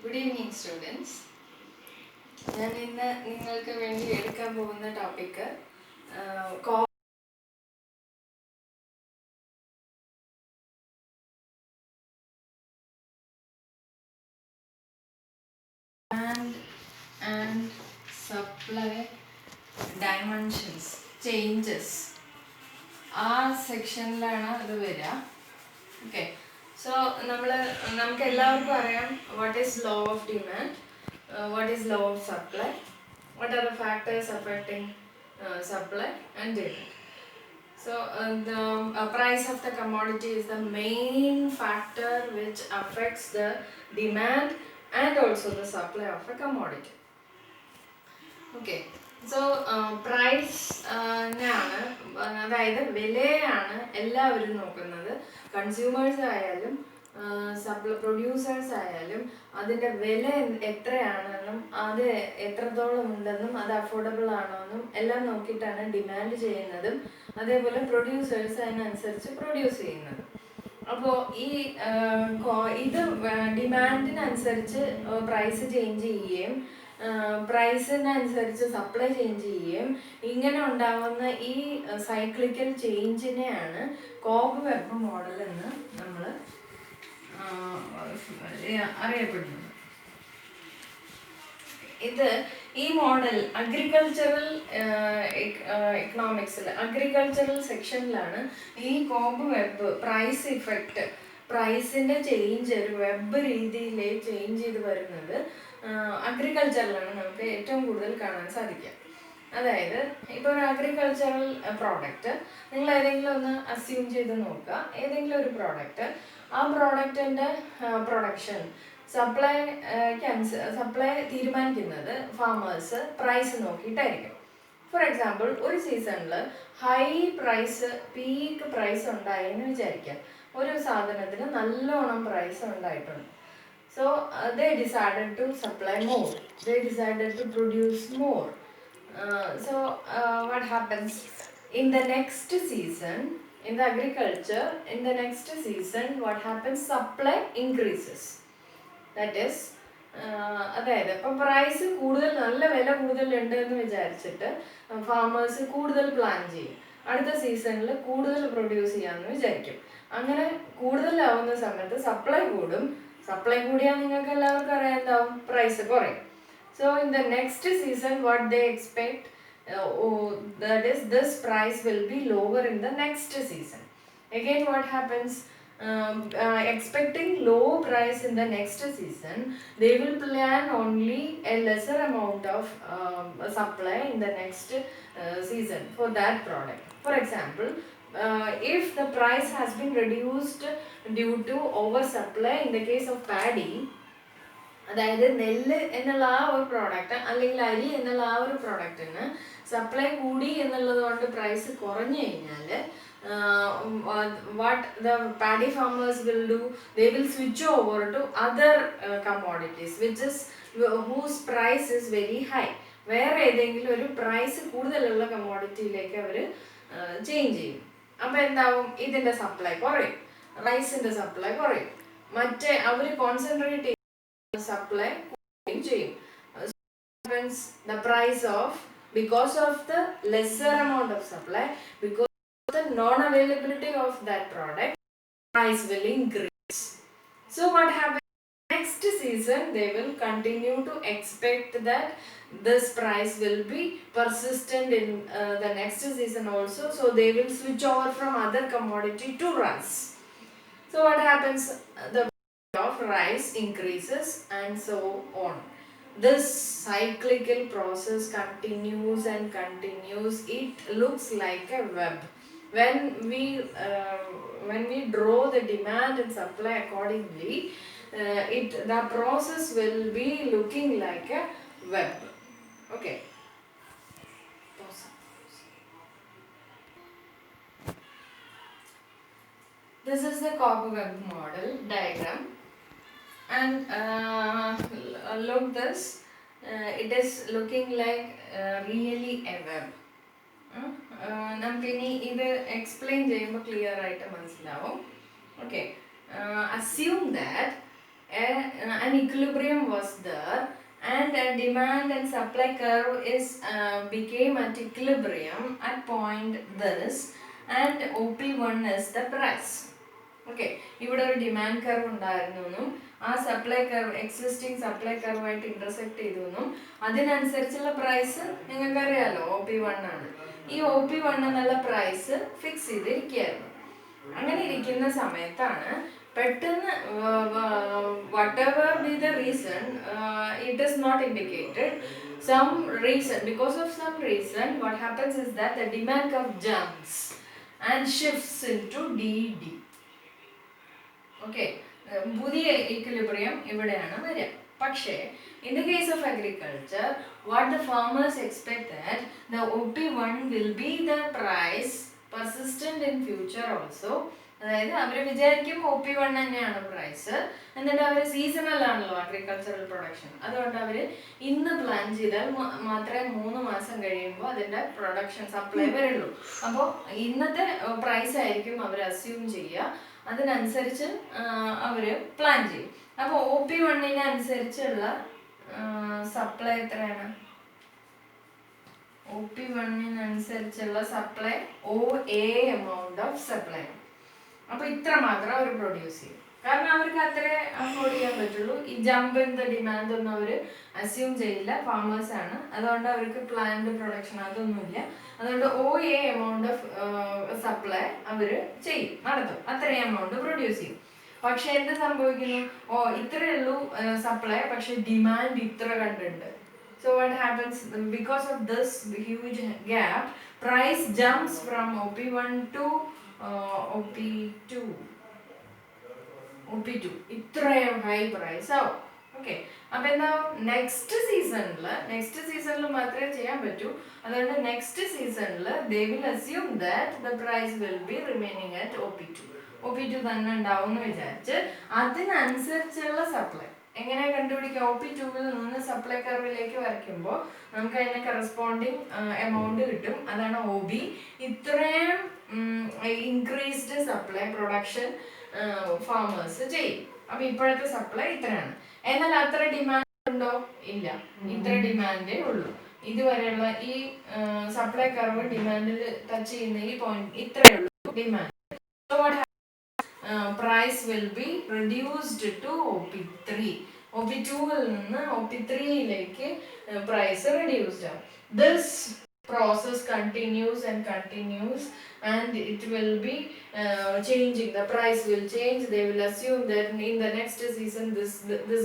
Good evening, students. ഞാൻ ഇന്ന് നിങ്ങൾക്ക് വേണ്ടി എടുക്കാൻ പോകുന്ന topic and supply dimensions changes ആ സെക്ഷനിലാണ് അത് വരിക. ഓക്കെ, സോ നമുക്ക് എല്ലാവർക്കും അറിയാം what is law of demand, what is law of supply, what are the factors affecting supply and demand. So the price of the commodity is the main factor which affects the demand and also the supply of a commodity. Okay, so price ആണ്, അതായത് വിലയാണ് എല്ലാവരും നോക്കുന്നത്. Consumers ആയാലും producers ആയാലും അതിൻ്റെ വില എത്രയാണെന്നും അത് എത്രത്തോളം ഉണ്ടെന്നും അത് അഫോർഡബിൾ ആണോ എന്നും എല്ലാം നോക്കിയിട്ടാണ് ഡിമാൻഡ് ചെയ്യുന്നതും അതേപോലെ പ്രൊഡ്യൂസേഴ്സ് അതിനനുസരിച്ച് പ്രൊഡ്യൂസ് ചെയ്യുന്നതും. അപ്പോൾ ഇത് ഡിമാൻഡിനനുസരിച്ച് പ്രൈസ് ചേഞ്ച് ചെയ്യുകയും പ്രൈസിനനുസരിച്ച് സപ്ലൈ ചേഞ്ച് ചെയ്യുകയും ഇങ്ങനെ ഉണ്ടാവുന്ന ഈ സൈക്ലിക്കൽ ചേഞ്ചിനെയാണ് കോബ്വെബ് മോഡൽ എന്ന് നമ്മൾ അറിയപ്പെടുന്നത്. ഈ മോഡൽ അഗ്രികൾച്ചറൽ എക്കണോമിക്സിൽ അഗ്രികൾച്ചറൽ സെക്ഷനിലാണ് ഈ കോബ്വെബ് പ്രൈസ് ഇഫക്റ്റ്, പ്രൈസിന്റെ ചേഞ്ച് ഒരു വെബ് രീതിയിൽ ചേഞ്ച് ചെയ്ത് വരുന്നത് അഗ്രികൾച്ചറിലാണ് നമുക്ക് ഏറ്റവും കൂടുതൽ കാണാൻ സാധിക്കുക. അതായത് ഇപ്പോൾ ഒരു അഗ്രികൾച്ചറൽ പ്രോഡക്റ്റ് നിങ്ങൾ ഏതെങ്കിലും ഒന്ന് അസ്യൂം ചെയ്ത് നോക്കുക. ഏതെങ്കിലും ഒരു പ്രോഡക്റ്റ്, ആ പ്രോഡക്റ്റിൻ്റെ പ്രൊഡക്ഷൻ സപ്ലൈ തീരുമാനിക്കുന്നത് ഫാമേഴ്സ് പ്രൈസ് നോക്കിയിട്ടായിരിക്കും. ഫോർ എക്സാമ്പിൾ, ഒരു സീസണിൽ ഹൈ പ്രൈസ്, പീക്ക് പ്രൈസ് ഉണ്ടായെന്ന് വിചാരിക്കാം. ഒരു സാധനത്തിന് നല്ലോണം പ്രൈസ് ഉണ്ടായിട്ടുണ്ട്. So they decided to supply more, they decided to produce more. What happens in the next season in the agriculture, in the next season what happens, supply increases. That is അതായത് ഇപ്പം price കൂടുതൽ, നല്ല വില കൂടുതലുണ്ട് എന്ന് വിചാരിച്ചിട്ട് farmers കൂടുതൽ plan ചെയ്യും. അടുത്ത സീസണിൽ കൂടുതൽ പ്രൊഡ്യൂസ് ചെയ്യാമെന്ന് വിചാരിക്കും. അങ്ങനെ കൂടുതലാവുന്ന സമയത്ത് സപ്ലൈ കൂടും. സപ്ലൈ കൂടിയാൽ നിങ്ങൾക്ക് എല്ലാവർക്കും അറിയാം എന്താവും, പ്രൈസ് കുറയും. So in the next season what they expect, that is this price will be lower in the next season. Again what happens, expecting low price in the next season, they will plan only a lesser amount of supply in the next season for that product. For example, if the price has been reduced due to oversupply in the case of paddy, അതായത് നെല്ല് എന്നുള്ള ആ ഒരു product അല്ലെങ്കിൽ അരി എന്നുള്ള ആ ഒരു പ്രോഡക്റ്റിന് സപ്ലൈ കൂടി എന്നുള്ളത് കൊണ്ട് പ്രൈസ് കുറഞ്ഞു കഴിഞ്ഞാൽ what the paddy farmers will do, they will switch over to other commodities whose price is very high. വേറെ ഏതെങ്കിലും ഒരു പ്രൈസ് കൂടുതലുള്ള കമ്മോഡിറ്റിയിലേക്ക് അവർ ചേഞ്ച് ചെയ്യും. അപ്പോൾ എന്താവും, ഇതിൻ്റെ സപ്ലൈ കുറയും, റൈസിൻ്റെ സപ്ലൈ കുറയും, മറ്റേ അവർ കോൺസെൻട്രേറ്റ് ചെയ്യുന്ന സപ്ലൈ കൂടുകയും ചെയ്യും. The price of, because of the lesser amount of supply, because of the non-availability of that product, price will increase. So what happens next season, they will continue to expect that this price will be persistent in the next season also, so they will switch over from other commodity to rice. So what happens, the of rice increases and so on. This cyclical process continues and continues. It looks like a web. When we draw the demand and supply accordingly, the process will be looking like a web. Okay. This is the Cobweb model diagram. And look this, it is looking like really a web. നമുക്കിനി ഇത് explain ചെയ്യുമ്പോൾ clear ആയിട്ട് മനസ്സിലാവും. Okay, assume that an an equilibrium was there, and a demand and supply curve is became at equilibrium at point this, and OP1 is the price. Okay, ഇവിടെ ഒരു demand curve ഉണ്ടായിരുന്നു, ആ supply curve existing supply കർവായിട്ട് intersect ചെയ്തു, അതിനനുസരിച്ചുള്ള price നിങ്ങൾക്കറിയാലോ OP1 ആണ്. ഈ OP1 എന്നുള്ള പ്രൈസ് ഫിക്സ് ചെയ്തിരിക്കുകയായിരുന്നു. അങ്ങനെ ഇരിക്കുന്ന സമയത്താണ് പെട്ടെന്ന് whatever be the reason, it is not indicated. Some reason, because of some reason, what happens is that the demand curve jumps and shifts into DD. Okay, പുതിയ equilibrium ഇവിടെയാണ് വരിക. പക്ഷേ in the case of agriculture, what the farmers expect that the OP1 will be the price persistent in future also. അതായത് അവർ വിചാരിക്കും OP1 തന്നെയാണ് price, എന്നിട്ട് അവർ seasonal ആണല്ലോ agricultural production, അതുകൊണ്ട് അവർ ഇന്ന് പ്ലാൻ ചെയ്താൽ മാത്രമേ 3 മാസം കഴിയുമ്പോൾ അതിൻ്റെ പ്രൊഡക്ഷൻ സപ്ലൈ വരുള്ളൂ. അപ്പോൾ ഇന്നത്തെ പ്രൈസ് ആയിരിക്കും അവർ അസ്യൂം ചെയ്യുക, അതിനനുസരിച്ച് അവർ പ്ലാൻ ചെയ്യും. അപ്പോൾ OP1 അനുസരിച്ചുള്ള സപ്ലൈ എത്രയാണ്? OP1 അനുസരിച്ചുള്ള supply OA amount of supply. അപ്പോൾ ഇത്ര മാത്രം അവർ പ്രൊഡ്യൂസ് ചെയ്യും, കാരണം അവർക്ക് അത്രേ അഫോർഡ് ചെയ്യാൻ പറ്റുള്ളൂ. ഈ ജമ്പ് ഇൻ ദ ഡിമാൻഡ് ഒന്നും അവർ അസ്യൂം ചെയ്യില്ല, ഫാമേഴ്സ് ആണ്, അതുകൊണ്ട് അവർക്ക് പ്ലാൻഡ് പ്രൊഡക്ഷൻ അതൊന്നുമില്ല. അതുകൊണ്ട് OA എമൗണ്ട് ഓഫ് സപ്ലൈ അവർ ചെയ്യും, നടത്തും, അത്രയും എമൗണ്ട് പ്രൊഡ്യൂസ് ചെയ്യും. പക്ഷെ എന്ത് സംഭവിക്കുന്നു? ഇത്രയേ ഉള്ളൂ സപ്ലൈ, പക്ഷെ ഡിമാൻഡ് ഇത്ര കണ്ടുണ്ട്. So what happens? Because of this huge gap, price jumps from OP1 to OP2. ഇത്രയും ഹൈ പ്രൈസ് ആവും. ഓക്കെ, അപ്പൊ എന്താ നെക്സ്റ്റ് സീസണിൽ മാത്രമേ ചെയ്യാൻ പറ്റൂ. അതുകൊണ്ട് നെക്സ്റ്റ് സീസണിൽ they will assume that the price will be remaining at OP2 തന്നെ ഉണ്ടാവും എന്ന് വിചാരിച്ച് അതിനനുസരിച്ചുള്ള സപ്ലൈ എങ്ങനെ കണ്ടുപിടിക്കുക? OP2-ൽ നിന്ന് സപ്ലൈ കർവിലേക്ക് വരയ്ക്കുമ്പോൾ നമുക്ക് അതിന് കറസ്പോണ്ടിങ് എമൗണ്ട് കിട്ടും, അതാണ് OB. ഇത്രയും ഇൻക്രീസ്ഡ് സപ്ലൈ പ്രൊഡക്ഷൻ ഫാമേഴ്സ് ചെയ്യും. അപ്പൊ ഇപ്പോഴത്തെ സപ്ലൈ ഇത്രയാണ്. എന്നാൽ അത്ര ഡിമാൻഡ് ഉണ്ടോ? ഇല്ല, ഇത്ര ഡിമാൻഡേ ഉള്ളൂ. ഇതുവരെയുള്ള ഈ സപ്ലൈ കർവ് ഡിമാൻഡിൽ ടച്ച് ചെയ്യുന്ന ഈ പോയിന്റ് ഇത്രയേ ഉള്ളൂ demand. Price will be reduced to OP3. OP2-ൽ നിന്ന് OP3-ലേക്ക് price reduced ആവും. This process continues and it will be changing. The price will change. They will assume that in the next season this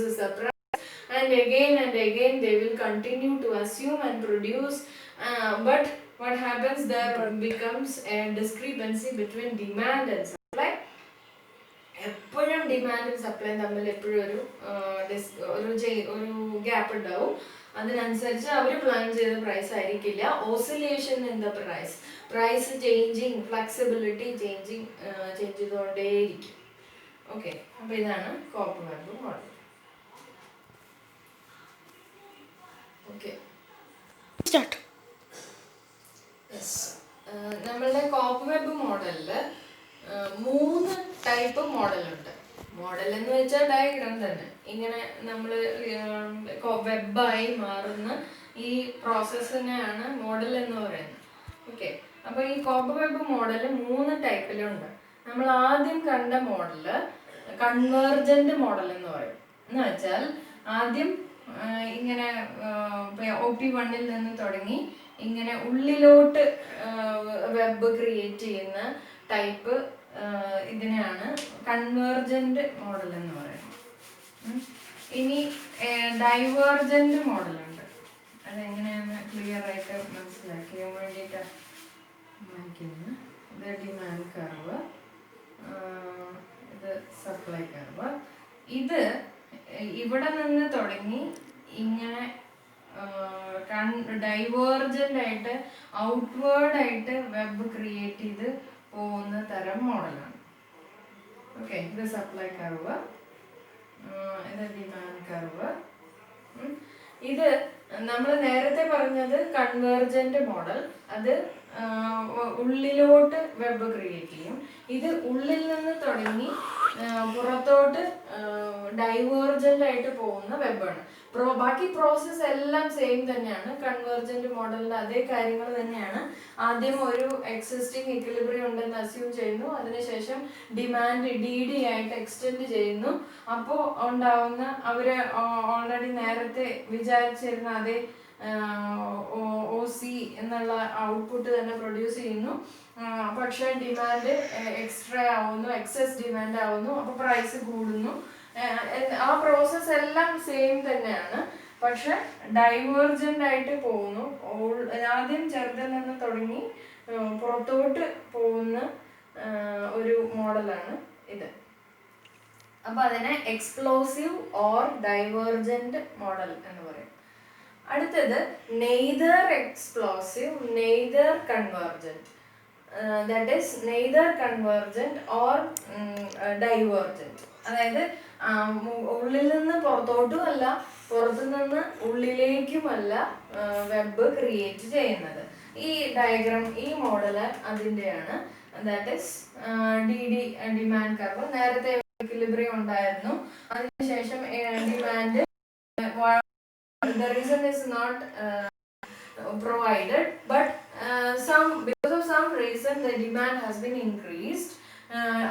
is the price, and again they will continue to assume and produce. But what happens? There becomes a discrepancy between demand and supply. എപ്പോഴും ഡിമാൻഡും സപ്ലൈയും തമ്മിൽ എപ്പോഴും ഒരു gap ഉണ്ടാവും. അതിനനുസരിച്ച് അവർ plan ചെയ്ത price ആയിരിക്കില്ല. Oscillation in the price changing, flexibility change ചെയ്തുകൊണ്ടേയിരിക്കും. ഓക്കെ, അപ്പോൾ ഇതാണ് cobweb model. Okay, start. Yes, നമ്മളുടെ കോപ്വെബ് മോഡലിൽ 3 ടൈപ്പ് മോഡലുണ്ട്. മോഡൽ എന്ന് വെച്ചാൽ ഡയഗ്രാം തന്നെ. ഇങ്ങനെ നമ്മൾ വെബായി മാറുന്ന ഈ പ്രോസസ്സിനെയാണ് മോഡൽ എന്ന് പറയുന്നത്. ഓക്കെ, അപ്പോൾ ഈ കോപ്വെബ് മോഡൽ 3 ടൈപ്പിലുണ്ട്. നമ്മൾ ആദ്യം കണ്ട മോഡല് കൺവേർജന്റ് മോഡൽ എന്ന് പറയും. എന്ന് വെച്ചാൽ ആദ്യം ഇങ്ങനെ OP1-ൽ നിന്ന് തുടങ്ങി ഇങ്ങനെ ഉള്ളിലോട്ട് വെബ് ക്രിയേറ്റ് ചെയ്യുന്ന ടൈപ്പ് ഇതിനെയാണ് കൺവേർജന്റ് മോഡൽ എന്ന് പറയുന്നത്. ഇനി ഡൈവേർജന്റ് മോഡലുണ്ട്. അതെങ്ങനെയാണ് ക്ലിയർ ആയിട്ട് മനസ്സിലാക്കിയാൻ വേണ്ടിയിട്ടാണ് വായിക്കുന്നത്. ഇത് ഡിമാൻഡ് കർവ്, ഇത് സപ്ലൈ കർവ്. ഇത് ഇവിടെ നിന്ന് തുടങ്ങി ഇങ്ങനെ ഡൈവേർജന്റ് ആയിട്ട് ഔട്ട്വേർഡ് ആയിട്ട് വെബ് ക്രിയേറ്റ് ചെയ്ത് പോകുന്ന തരം മോഡലാണ്. ഓക്കെ, ഇത് സപ്ലൈ കർവ്, ഇത് ഡിമാൻഡ് കർവ്. ഇത് നമ്മൾ നേരത്തെ പറഞ്ഞത് കൺവേർജന്റ് മോഡൽ, അത് ഉള്ളിലോട്ട് വെബ് ക്രിയേറ്റ് ചെയ്യും. ഇത് ഉള്ളിൽ നിന്ന് തുടങ്ങി പുറത്തോട്ട് ഡൈവേർജൻ്റ് ആയിട്ട് പോകുന്ന വെബാണ്. ബാക്കി പ്രോസസ്സ് എല്ലാം സെയിം തന്നെയാണ്. കൺവേർജന്റ് മോഡലിന്റെ അതേ കാര്യങ്ങൾ തന്നെയാണ്. ആദ്യം ഒരു എക്സിസ്റ്റിംഗ് ഇക്വിലിബ്രിയം ഉണ്ടെന്ന് അസ്യൂം ചെയ്യുന്നു, അതിനുശേഷം ഡിമാൻഡ് DD ആയിട്ട് എക്സ്റ്റെൻഡ് ചെയ്യുന്നു. അപ്പോൾ ഉണ്ടാവുന്ന അവര് ഓൾറെഡി നേരത്തെ വിചാരിച്ചിരുന്ന അതേ OC എന്നുള്ള ഔട്ട്പുട്ട് തന്നെ പ്രൊഡ്യൂസ് ചെയ്യുന്നു. പക്ഷെ ഡിമാൻഡ് എക്സ്ട്രാ ആവുന്നു, എക്സസ് ഡിമാൻഡ് ആവുന്നു, അപ്പോൾ പ്രൈസ് കൂടുന്നു. ആ പ്രോസസ്സ് എല്ലാം സെയിം തന്നെയാണ്, പക്ഷെ ഡൈവേർജൻ്റ് ആയിട്ട് പോകുന്നു. ആദ്യം ചെറുതിൽ നിന്ന് തുടങ്ങി പുറത്തോട്ട് പോകുന്ന ഒരു മോഡലാണ് ഇത്. അപ്പൊ അതിനെ എക്സ്പ്ലോസീവ് ഓർ ഡൈവേർജന്റ് മോഡൽ എന്ന് പറയും. അടുത്തത് neither explosive neither convergent. That is neither convergent or divergent. അതായത് ഉള്ളിൽ നിന്ന് പുറത്തോട്ടും അല്ല, പുറത്തു നിന്ന് ഉള്ളിലേക്കുമല്ല വെബ് ക്രിയേറ്റ് ചെയ്യുന്നത്. ഈ ഡയഗ്രാം, ഈ മോഡല് അതിൻ്റെയാണ്. That is DD demand curve. നേരത്തെ ഇക്വിലിബ്രിയം ഉണ്ടായിരുന്നു, അതിനുശേഷം demand the reason is not provided, but because of some reason the demand has been increased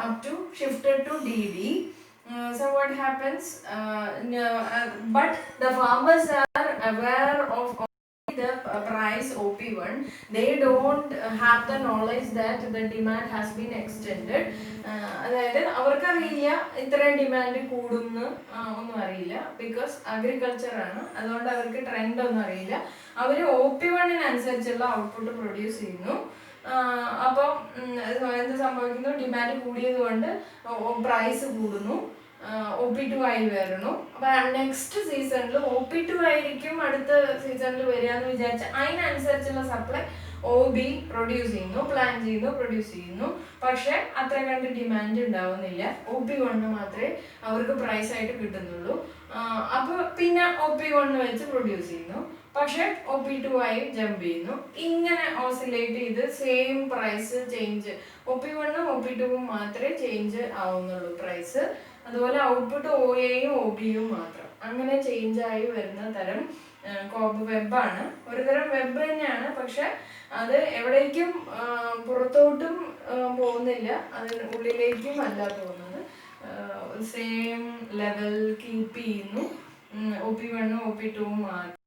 up to shifted to DD. So what happens, but the farmers are aware of the price OP1. They don't have the knowledge that the demand has been extended. അതായത് അവർക്കറിയില്ല ഇത്രയും demand കൂടുന്നു ഒന്നും അറിയില്ല. Because agriculture ആണ്, അതുകൊണ്ട് അവർക്ക് trend ഒന്നും അറിയില്ല. അവർ OP1 ഔട്ട്പുട്ട് പ്രൊഡ്യൂസ് ചെയ്യുന്നു. അപ്പം എന്ത് സംഭവിക്കുന്നു, ഡിമാൻഡ് കൂടിയത് കൊണ്ട് പ്രൈസ് കൂടുന്നു, OP2 ആയി വരുന്നു. അപ്പൊ നെക്സ്റ്റ് സീസണിൽ OP2 ആയിരിക്കും അടുത്ത സീസണിൽ വരിക എന്ന് വിചാരിച്ച അതിനനുസരിച്ചുള്ള സപ്ലൈ OB പ്രൊഡ്യൂസ് ചെയ്യുന്നു, പ്ലാൻ ചെയ്യുന്നു, പ്രൊഡ്യൂസ് ചെയ്യുന്നു. പക്ഷെ അത്ര കണ്ട് ഡിമാൻഡ് ഉണ്ടാവുന്നില്ല. OP1 മാത്രമേ അവർക്ക് പ്രൈസ് ആയിട്ട് കിട്ടുന്നുള്ളൂ. അപ്പൊ പിന്നെ OP1 വെച്ച് പ്രൊഡ്യൂസ് ചെയ്യുന്നു, പക്ഷെ OP2 ആയി ജമ്പ് ചെയ്യുന്നു. ഇങ്ങനെ ഓസിലേറ്റ് ചെയ്ത് same price change, OP1 OP2 മാത്രമേ ചേഞ്ച് ആവുന്നുള്ളൂ പ്രൈസ്. അതുപോലെ ഔട്ട്പുട്ട് OAയും OBയും മാത്രം. അങ്ങനെ ചേഞ്ച് ആയി വരുന്ന തരം കോബ് വെബാണ്. ഒരു തരം വെബ് തന്നെയാണ്, പക്ഷെ അത് എവിടേക്കും പുറത്തോട്ടും പോകുന്നില്ല, അതിന് ഉള്ളിലേക്കും അല്ല പോകുന്നത്. സെയിം ലെവൽ കീപ്പ് ചെയ്യുന്നു. OP1 OP2